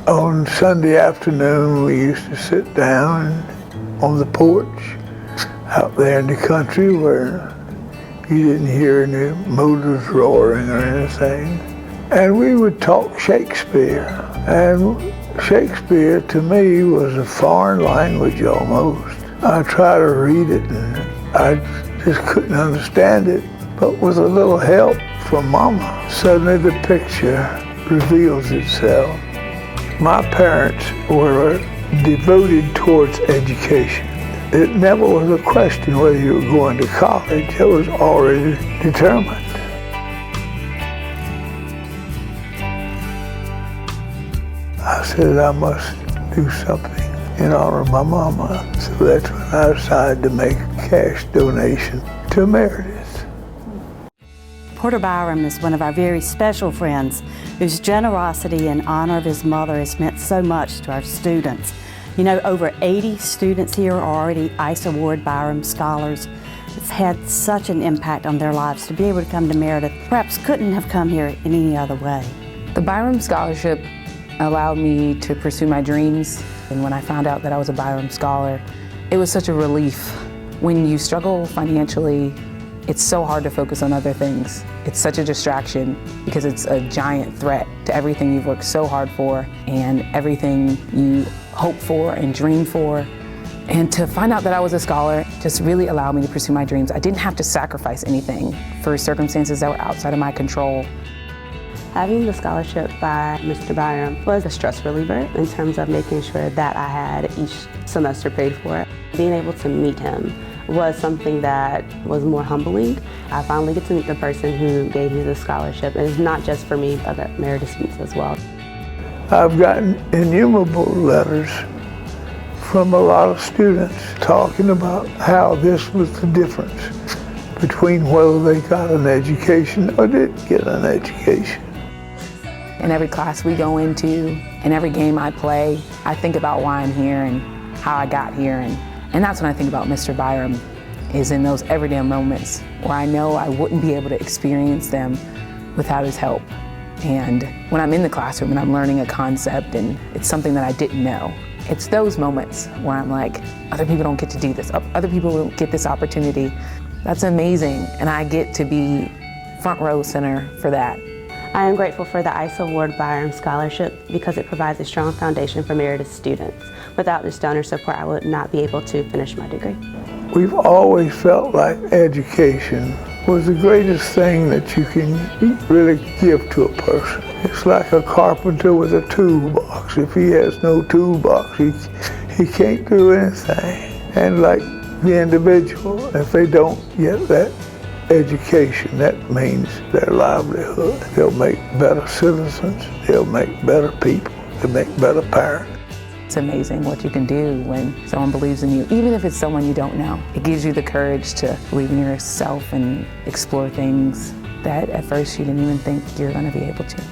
On Sunday afternoon, we used to sit down on the porch out there in the country where you didn't hear any motors roaring or anything. And we would talk Shakespeare. And Shakespeare to me was a foreign language almost. I tried to read it and I just couldn't understand it. But with a little help from Mama, suddenly the picture reveals itself. My parents were devoted towards education. It never was a question whether you were going to college. It was already determined. I said I must do something in honor of my mama. So that's when I decided to make a cash donation to Meredith. Porter Byrum is one of our very special friends whose generosity in honor of his mother has meant so much to our students. You know, over 80 students here are already Isa Ward Byrum scholars. It's had such an impact on their lives to be able to come to Meredith. Perhaps couldn't have come here in any other way. The Byrum Scholarship allowed me to pursue my dreams. And when I found out that I was a Byrum Scholar, it was such a relief. When you struggle financially, it's so hard to focus on other things. It's such a distraction because it's a giant threat to everything you've worked so hard for and everything you hope for and dream for. And to find out that I was a scholar just really allowed me to pursue my dreams. I didn't have to sacrifice anything for circumstances that were outside of my control. Having the scholarship by Mr. Byrum was a stress reliever in terms of making sure that I had each semester paid for. Being able to meet him was something that was more humbling. I finally get to meet the person who gave me the scholarship, and it's not just for me, but other Meredith students as well. I've gotten innumerable letters from a lot of students talking about how this was the difference between whether they got an education or didn't get an education. In every class we go into, in every game I play, I think about why I'm here and how I got here. And that's when I think about Mr. Byrum, is in those everyday moments where I know I wouldn't be able to experience them without his help. And when I'm in the classroom and I'm learning a concept and it's something that I didn't know, it's those moments where I'm like, other people don't get to do this, other people don't get this opportunity. That's amazing, and I get to be front row center for that. I am grateful for the Isa Ward Byrum Scholarship because it provides a strong foundation for Meredith students. Without this donor support, I would not be able to finish my degree. We've always felt like education was the greatest thing that you can really give to a person. It's like a carpenter with a toolbox. If he has no toolbox, he can't do anything. And like the individual, if they don't get that education, that means their livelihood. They'll make better citizens, they'll make better people, they'll make better parents. It's amazing what you can do when someone believes in you, even if it's someone you don't know. It gives you the courage to believe in yourself and explore things that at first you didn't even think you're going to be able to.